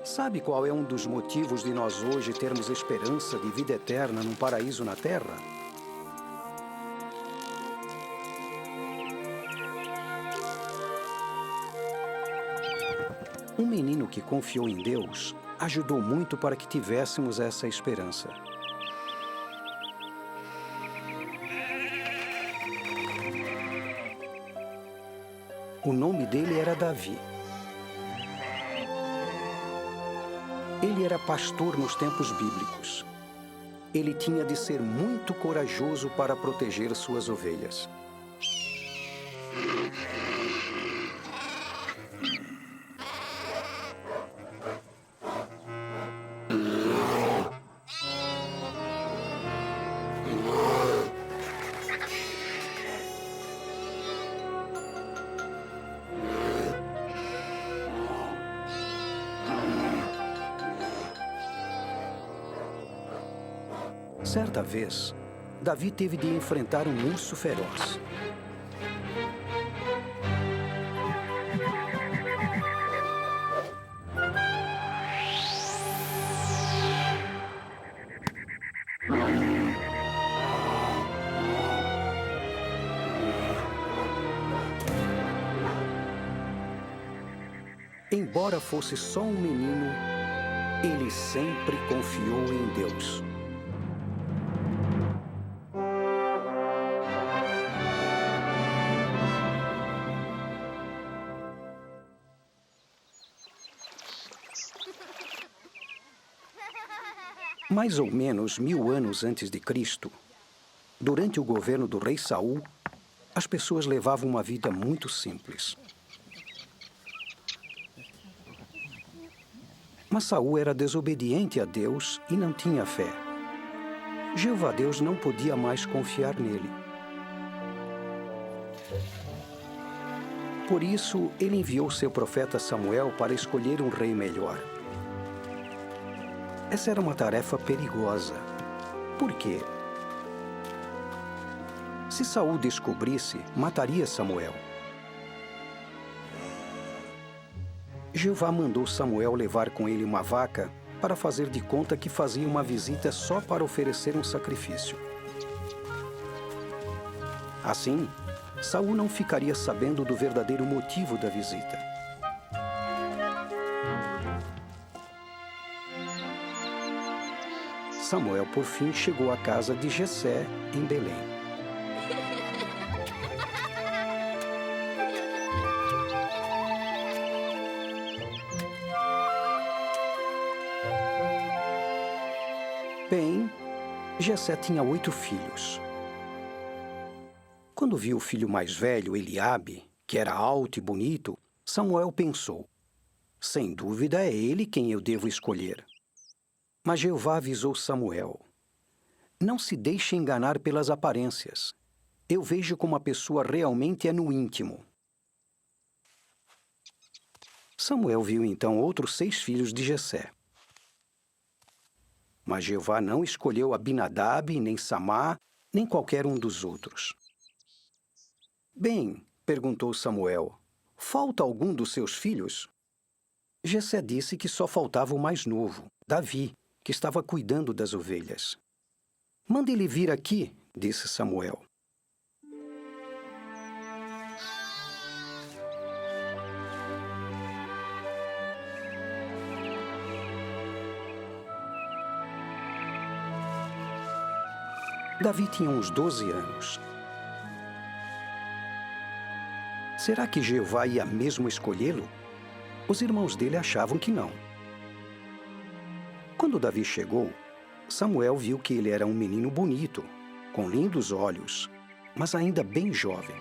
Sabe qual é um dos motivos de nós hoje termos esperança de vida eterna num paraíso na Terra? Um menino que confiou em Deus ajudou muito para que tivéssemos essa esperança. O nome dele era Davi. Ele era pastor nos tempos bíblicos. Ele tinha de ser muito corajoso para proteger suas ovelhas. Certa vez, Davi teve de enfrentar um urso feroz. Embora fosse só um menino, ele sempre confiou em Deus. Mais ou menos 1000 anos antes de Cristo, durante o governo do rei Saul, as pessoas levavam uma vida muito simples. Mas Saul era desobediente a Deus e não tinha fé. Jeová Deus não podia mais confiar nele. Por isso, ele enviou seu profeta Samuel para escolher um rei melhor. Essa era uma tarefa perigosa. Por quê? Se Saul descobrisse, mataria Samuel. Jeová mandou Samuel levar com ele uma vaca para fazer de conta que fazia uma visita só para oferecer um sacrifício. Assim, Saul não ficaria sabendo do verdadeiro motivo da visita. Samuel, por fim, chegou à casa de Jessé, em Belém. Bem, Jessé tinha 8 filhos. Quando viu o filho mais velho, Eliabe, que era alto e bonito, Samuel pensou: sem dúvida é ele quem eu devo escolher. Mas Jeová avisou Samuel: não se deixe enganar pelas aparências. Eu vejo como a pessoa realmente é no íntimo. Samuel viu então outros 6 filhos de Jessé. Mas Jeová não escolheu Abinadab, nem Samá, nem qualquer um dos outros. Bem, perguntou Samuel, falta algum dos seus filhos? Jessé disse que só faltava o mais novo, Davi, que estava cuidando das ovelhas. Mande ele vir aqui, disse Samuel. Davi tinha uns 12 anos. Será que Jeová ia mesmo escolhê-lo? Os irmãos dele achavam que não. Quando Davi chegou, Samuel viu que ele era um menino bonito, com lindos olhos, mas ainda bem jovem.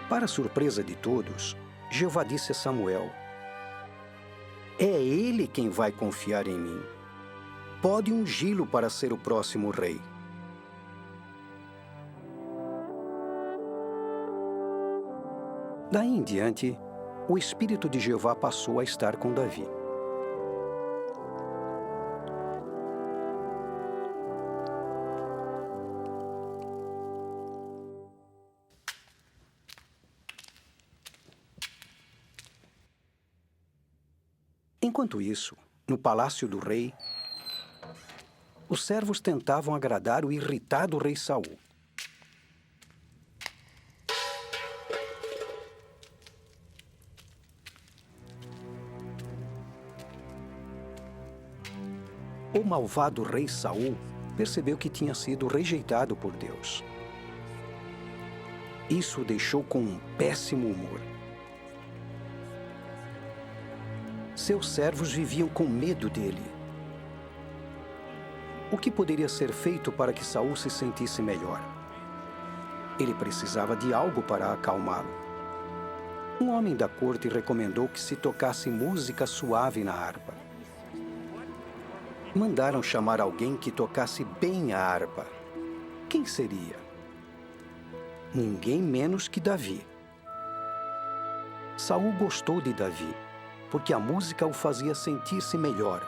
Para surpresa de todos, Jeová disse a Samuel: é ele quem vai confiar em mim. Pode ungí-lo para ser o próximo rei. Daí em diante, o Espírito de Jeová passou a estar com Davi. Enquanto isso, no palácio do rei, os servos tentavam agradar o irritado rei Saul. O malvado rei Saul percebeu que tinha sido rejeitado por Deus. Isso o deixou com um péssimo humor. Seus servos viviam com medo dele. O que poderia ser feito para que Saul se sentisse melhor? Ele precisava de algo para acalmá-lo. Um homem da corte recomendou que se tocasse música suave na harpa. Mandaram chamar alguém que tocasse bem a harpa. Quem seria? Ninguém menos que Davi. Saul gostou de Davi, porque a música o fazia sentir-se melhor.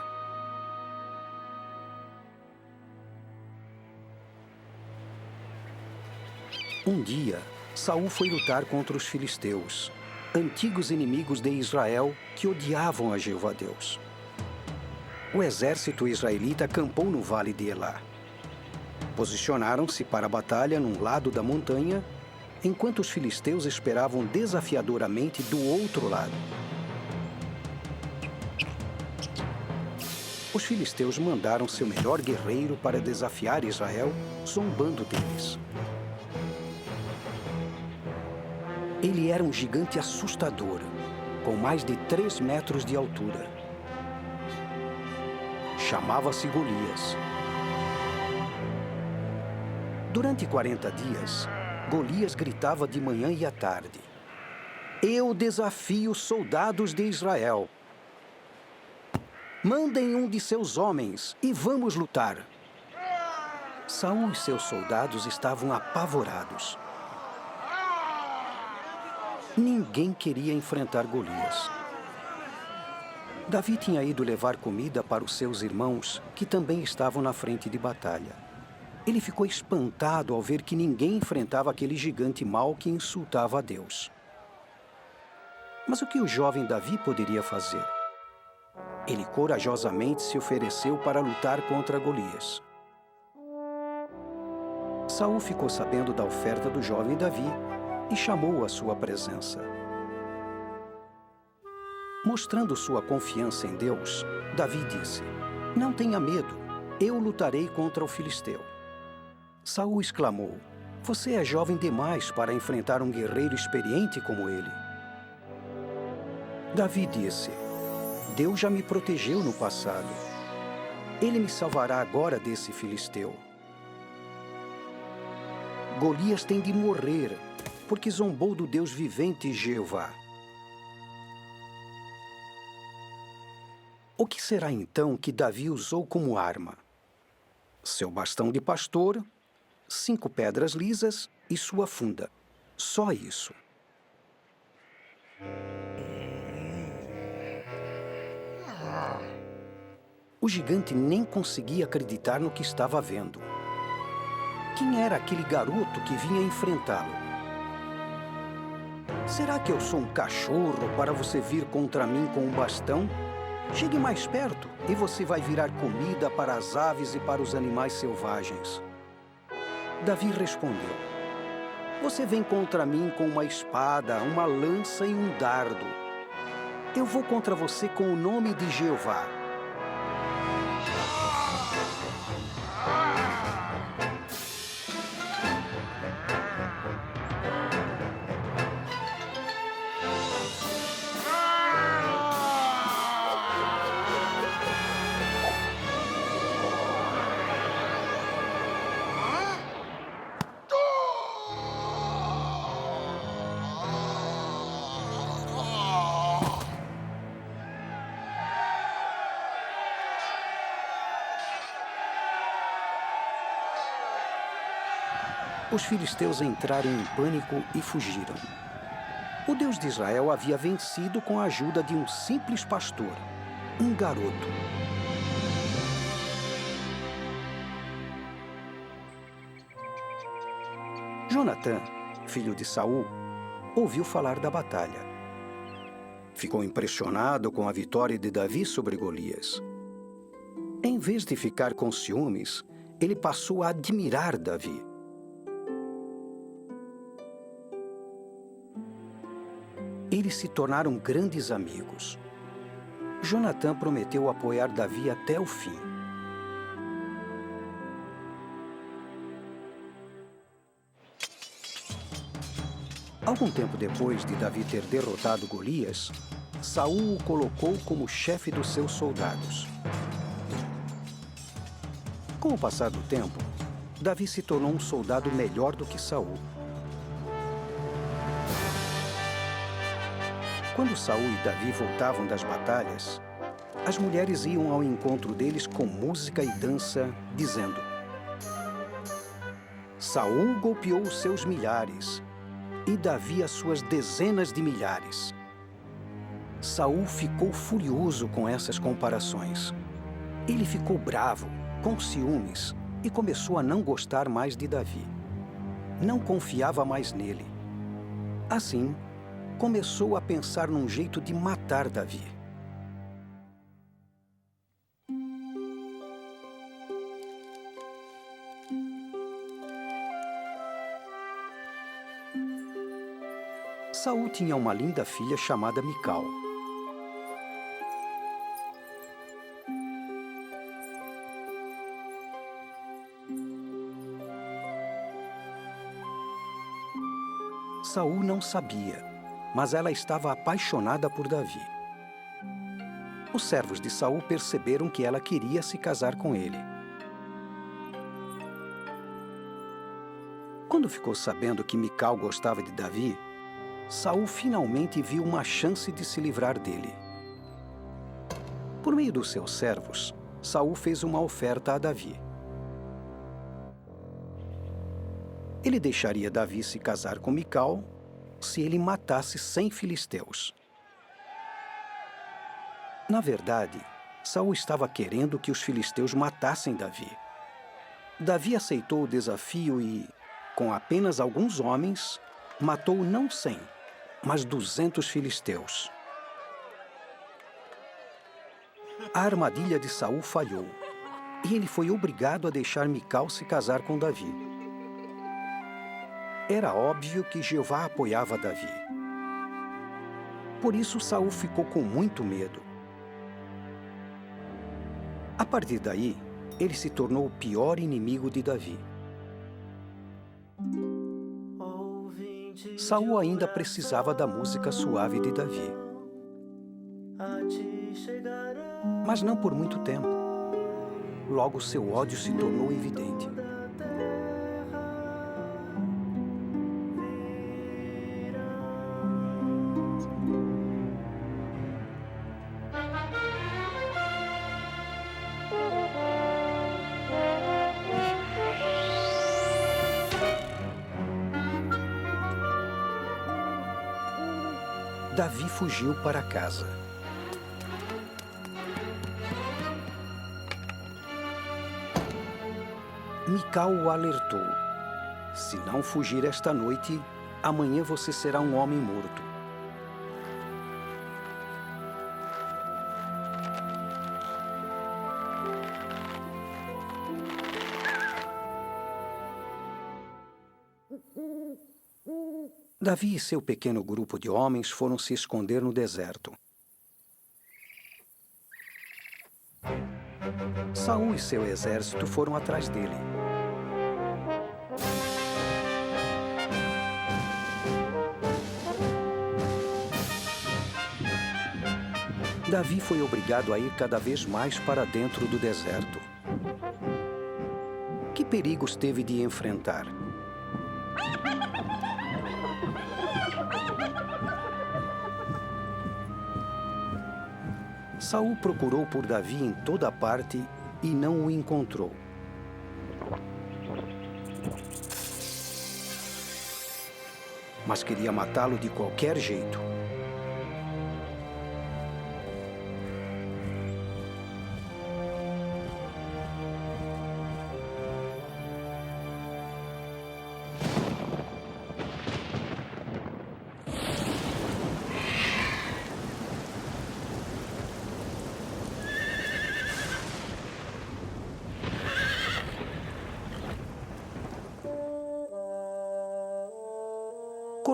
Um dia, Saul foi lutar contra os filisteus, antigos inimigos de Israel que odiavam a Jeová Deus. O exército israelita acampou no vale de Elá. Posicionaram-se para a batalha num lado da montanha, enquanto os filisteus esperavam desafiadoramente do outro lado. Os filisteus mandaram seu melhor guerreiro para desafiar Israel, zombando deles. Ele era um gigante assustador, com mais de 3 metros de altura. Chamava-se Golias. Durante 40 dias, Golias gritava de manhã e à tarde: "Eu desafio os soldados de Israel. Mandem um de seus homens e vamos lutar." Saul e seus soldados estavam apavorados. Ninguém queria enfrentar Golias. Davi tinha ido levar comida para os seus irmãos, que também estavam na frente de batalha. Ele ficou espantado ao ver que ninguém enfrentava aquele gigante mau que insultava a Deus. Mas o que o jovem Davi poderia fazer? Ele corajosamente se ofereceu para lutar contra Golias. Saul ficou sabendo da oferta do jovem Davi e chamou-o à sua presença. Mostrando sua confiança em Deus, Davi disse: "Não tenha medo, eu lutarei contra o filisteu." Saul exclamou: "Você é jovem demais para enfrentar um guerreiro experiente como ele." Davi disse: "Deus já me protegeu no passado. Ele me salvará agora desse filisteu. Golias tem de morrer, porque zombou do Deus vivente Jeová." O que será então que Davi usou como arma? Seu bastão de pastor, 5 pedras lisas e sua funda. Só isso. O gigante nem conseguia acreditar no que estava vendo. Quem era aquele garoto que vinha enfrentá-lo? "Será que eu sou um cachorro para você vir contra mim com um bastão? Chegue mais perto e você vai virar comida para as aves e para os animais selvagens." Davi respondeu: "Você vem contra mim com uma espada, uma lança e um dardo. Eu vou contra você com o nome de Jeová." Os filisteus entraram em pânico e fugiram. O Deus de Israel havia vencido com a ajuda de um simples pastor, um garoto. Jonatã, filho de Saul, ouviu falar da batalha. ficou impressionado com a vitória de Davi sobre Golias. Em vez de ficar com ciúmes, ele passou a admirar Davi. Eles se tornaram grandes amigos. Jonatã prometeu apoiar Davi até o fim. Algum tempo depois de Davi ter derrotado Golias, Saul o colocou como chefe dos seus soldados. Com o passar do tempo, Davi se tornou um soldado melhor do que Saul. Quando Saul e Davi voltavam das batalhas, as mulheres iam ao encontro deles com música e dança, dizendo: Saul golpeou os seus milhares e Davi as suas dezenas de milhares. Saul ficou furioso com essas comparações. Ele ficou bravo, com ciúmes, e começou a não gostar mais de Davi. Não confiava mais nele. Assim, começou a pensar num jeito de matar Davi. Saul tinha uma linda filha chamada Mical. Saul não sabia, mas ela estava apaixonada por Davi. Os servos de Saul perceberam que ela queria se casar com ele. Quando ficou sabendo que Mical gostava de Davi, Saul finalmente viu uma chance de se livrar dele. Por meio dos seus servos, Saul fez uma oferta a Davi. Ele deixaria Davi se casar com Mical se ele matasse 100 filisteus. Na verdade, Saul estava querendo que os filisteus matassem Davi. Davi aceitou o desafio e, com apenas alguns homens, matou não 100, mas 200 filisteus. A armadilha de Saul falhou e ele foi obrigado a deixar Mical se casar com Davi. Era óbvio que Jeová apoiava Davi. Por isso, Saul ficou com muito medo. A partir daí, ele se tornou o pior inimigo de Davi. Saul ainda precisava da música suave de Davi. Mas não por muito tempo. Logo, seu ódio se tornou evidente. Davi fugiu para casa. Mical o alertou: se não fugir esta noite, amanhã você será um homem morto. Davi e seu pequeno grupo de homens foram se esconder no deserto. Saul e seu exército foram atrás dele. Davi foi obrigado a ir cada vez mais para dentro do deserto. Que perigos teve de enfrentar? Saul procurou por Davi em toda parte e não o encontrou. Mas queria matá-lo de qualquer jeito.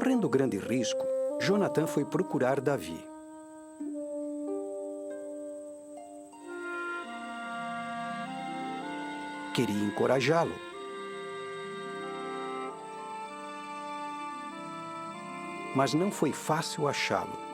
Correndo grande risco, Jonatã foi procurar Davi. Queria encorajá-lo. Mas não foi fácil achá-lo.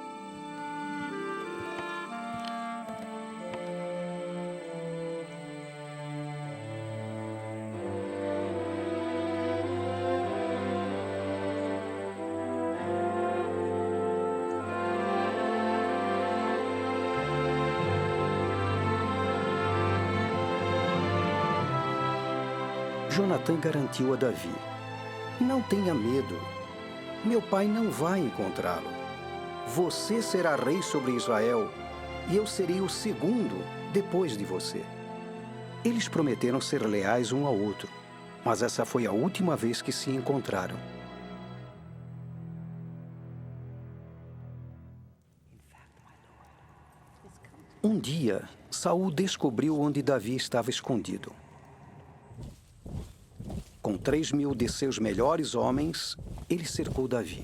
Jonatã garantiu a Davi: "Não tenha medo. Meu pai não vai encontrá-lo. Você será rei sobre Israel, e eu serei o segundo depois de você." Eles prometeram ser leais um ao outro, mas essa foi a última vez que se encontraram. Um dia, Saul descobriu onde Davi estava escondido. Com 3.000 de seus melhores homens, ele cercou Davi.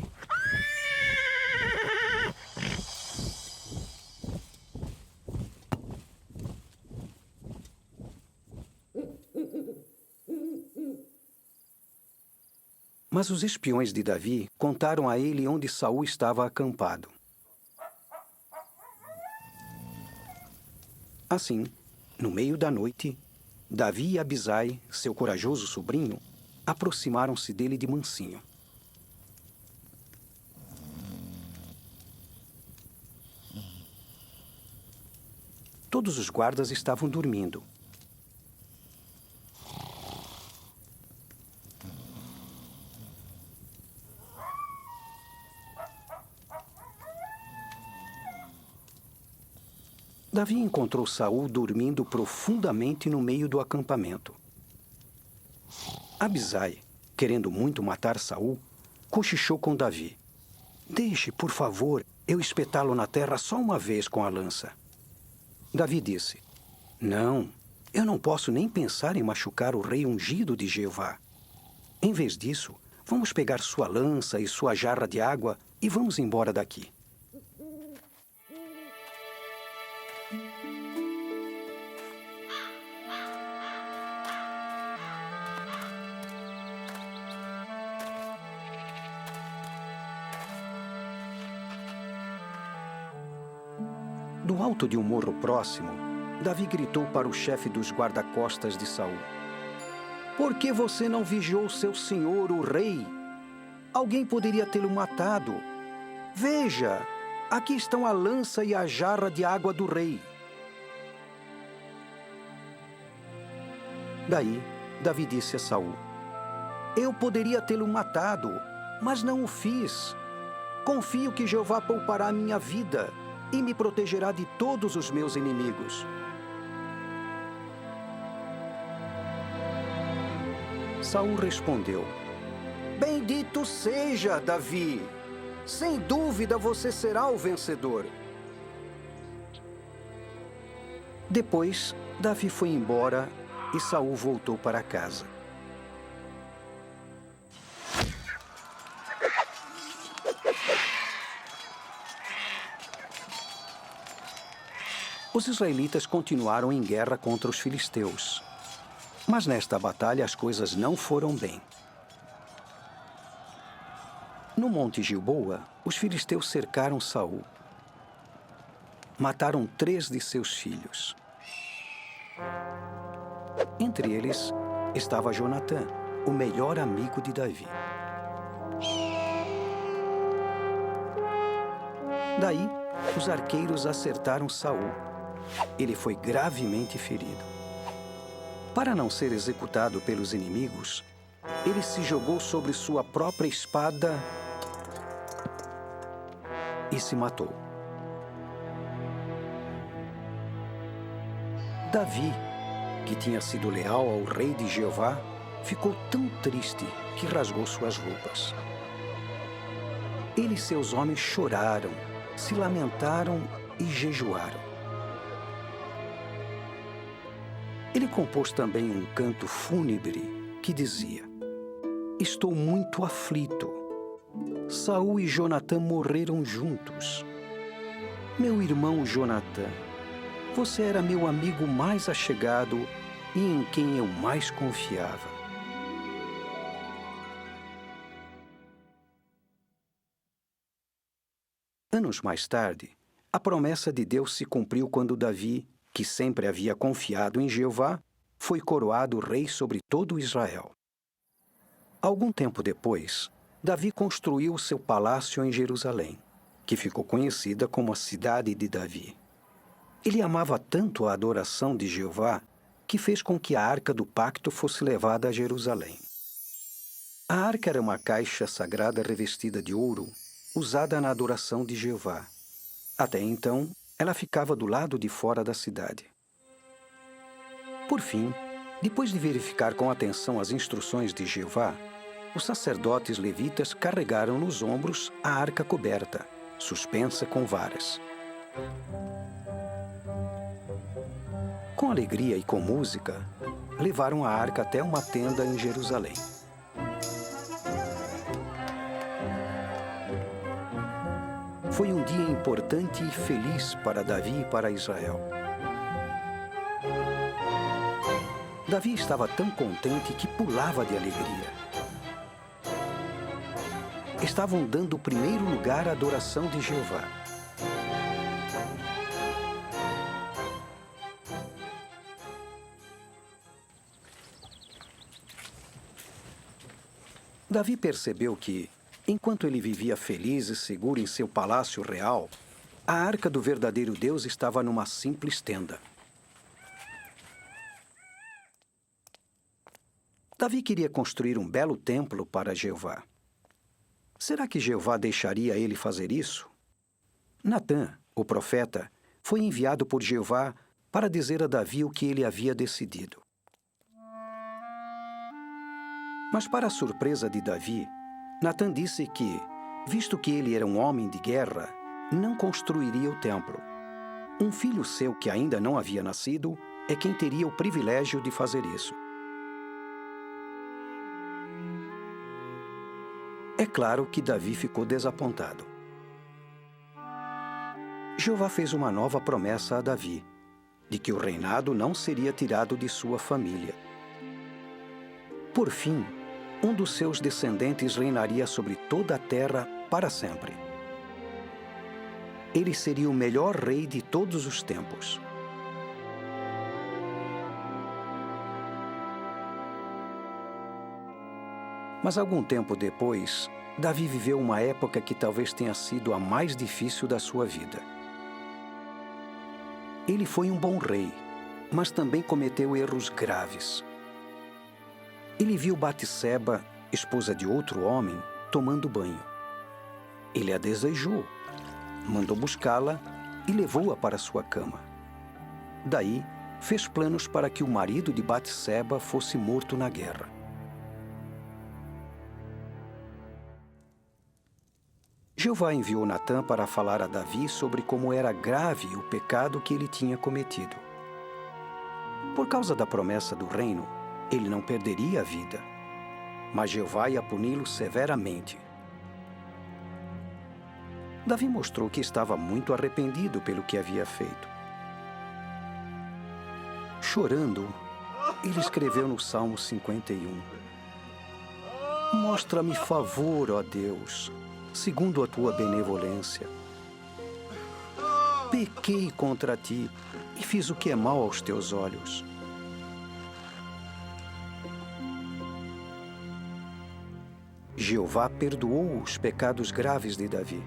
Mas os espiões de Davi contaram a ele onde Saul estava acampado. Assim, no meio da noite, Davi e Abisai, seu corajoso sobrinho, aproximaram-se dele de mansinho. Todos os guardas estavam dormindo. Davi encontrou Saul dormindo profundamente no meio do acampamento. Abisai, querendo muito matar Saul, cochichou com Davi: "Deixe, por favor, eu espetá-lo na terra só uma vez com a lança." Davi disse: "Não, eu não posso nem pensar em machucar o rei ungido de Jeová. Em vez disso, vamos pegar sua lança e sua jarra de água e vamos embora daqui." Do alto de um morro próximo, Davi gritou para o chefe dos guarda-costas de Saul: "Por que você não vigiou seu senhor, o rei? Alguém poderia tê-lo matado. Veja, aqui estão a lança e a jarra de água do rei." Daí, Davi disse a Saul: "Eu poderia tê-lo matado, mas não o fiz. Confio que Jeová poupará minha vida e me protegerá de todos os meus inimigos." Saul respondeu: "Bendito seja, Davi! Sem dúvida você será o vencedor." Depois, Davi foi embora e Saul voltou para casa. Os israelitas continuaram em guerra contra os filisteus. Mas nesta batalha as coisas não foram bem. No Monte Gilboa, os filisteus cercaram Saul. Mataram 3 de seus filhos. Entre eles estava Jonatã, o melhor amigo de Davi. Daí, os arqueiros acertaram Saul. Ele foi gravemente ferido. Para não ser executado pelos inimigos, ele se jogou sobre sua própria espada e se matou. Davi, que tinha sido leal ao rei de Jeová, ficou tão triste que rasgou suas roupas. Ele e seus homens choraram, se lamentaram e jejuaram. Ele compôs também um canto fúnebre que dizia: "Estou muito aflito. Saul e Jonatã morreram juntos. Meu irmão Jonatã, você era meu amigo mais achegado e em quem eu mais confiava. Anos mais tarde, a promessa de Deus se cumpriu quando Davi, que sempre havia confiado em Jeová, foi coroado rei sobre todo Israel. Algum tempo depois, Davi construiu seu palácio em Jerusalém, que ficou conhecida como a Cidade de Davi. Ele amava tanto a adoração de Jeová que fez com que a Arca do Pacto fosse levada a Jerusalém. A arca era uma caixa sagrada revestida de ouro, usada na adoração de Jeová. Até então, ela ficava do lado de fora da cidade. Por fim, depois de verificar com atenção as instruções de Jeová, os sacerdotes levitas carregaram nos ombros a arca coberta, suspensa com varas. Com alegria e com música, levaram a arca até uma tenda em Jerusalém. Foi um dia importante e feliz para Davi e para Israel. Davi estava tão contente que pulava de alegria. Estavam dando o primeiro lugar à adoração de Jeová. Davi percebeu que, enquanto ele vivia feliz e seguro em seu palácio real, a arca do verdadeiro Deus estava numa simples tenda. Davi queria construir um belo templo para Jeová. Será que Jeová deixaria ele fazer isso? Natã, o profeta, foi enviado por Jeová para dizer a Davi o que ele havia decidido. Mas, para a surpresa de Davi, Natã disse que, visto que ele era um homem de guerra, não construiria o templo. Um filho seu que ainda não havia nascido é quem teria o privilégio de fazer isso. É claro que Davi ficou desapontado. Jeová fez uma nova promessa a Davi, de que o reinado não seria tirado de sua família. Por fim, um dos seus descendentes reinaria sobre toda a terra para sempre. Ele seria o melhor rei de todos os tempos. Mas algum tempo depois, Davi viveu uma época que talvez tenha sido a mais difícil da sua vida. Ele foi um bom rei, mas também cometeu erros graves. Ele viu Batseba, esposa de outro homem, tomando banho. Ele a desejou, mandou buscá-la e levou-a para sua cama. Daí, fez planos para que o marido de Batseba fosse morto na guerra. Jeová enviou Natã para falar a Davi sobre como era grave o pecado que ele tinha cometido. Por causa da promessa do reino, ele não perderia a vida, mas Jeová ia puni-lo severamente. Davi mostrou que estava muito arrependido pelo que havia feito. Chorando, ele escreveu no Salmo 51: Mostra-me favor, ó Deus, segundo a tua benevolência. Pequei contra ti e fiz o que é mal aos teus olhos. Jeová perdoou os pecados graves de Davi.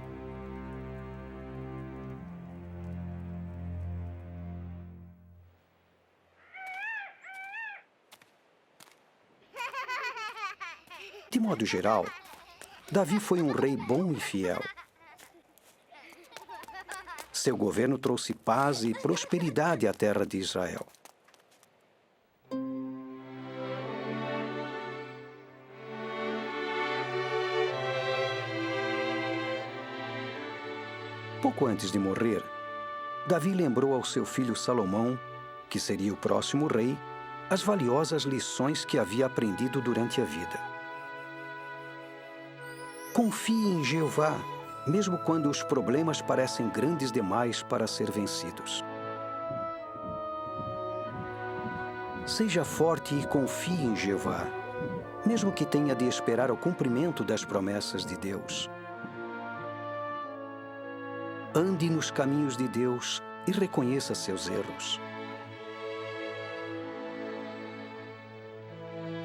De modo geral, Davi foi um rei bom e fiel. Seu governo trouxe paz e prosperidade à terra de Israel. Pouco antes de morrer, Davi lembrou ao seu filho Salomão, que seria o próximo rei, as valiosas lições que havia aprendido durante a vida. Confie em Jeová, mesmo quando os problemas parecem grandes demais para ser vencidos. Seja forte e confie em Jeová, mesmo que tenha de esperar o cumprimento das promessas de Deus. Ande nos caminhos de Deus e reconheça seus erros.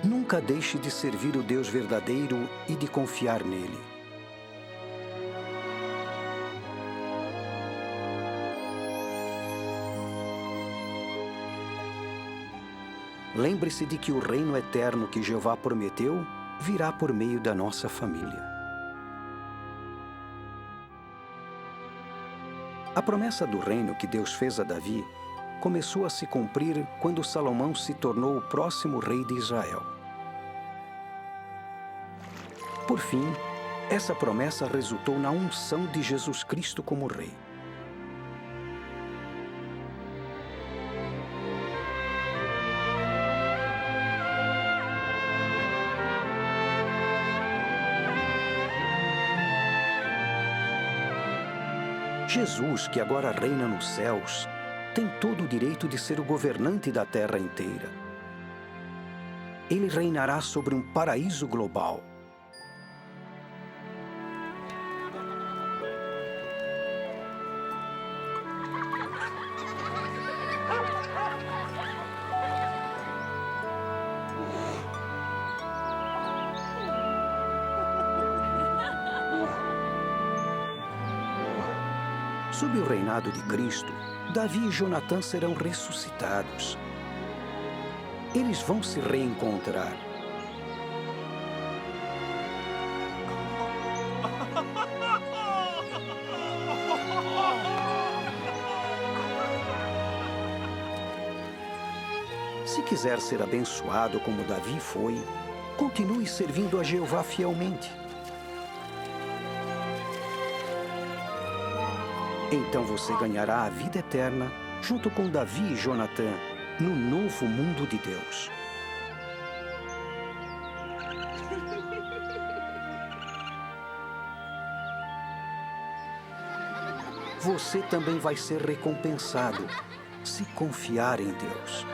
Nunca deixe de servir o Deus verdadeiro e de confiar nele. Lembre-se de que o reino eterno que Jeová prometeu virá por meio da nossa família. A promessa do reino que Deus fez a Davi começou a se cumprir quando Salomão se tornou o próximo rei de Israel. Por fim, essa promessa resultou na unção de Jesus Cristo como rei. Jesus, que agora reina nos céus, tem todo o direito de ser o governante da terra inteira. Ele reinará sobre um paraíso global. Sob o reinado de Cristo, Davi e Jonatã serão ressuscitados. Eles vão se reencontrar. Se quiser ser abençoado como Davi foi, continue servindo a Jeová fielmente. Então você ganhará a vida eterna junto com Davi e Jonatã no novo mundo de Deus. Você também vai ser recompensado se confiar em Deus.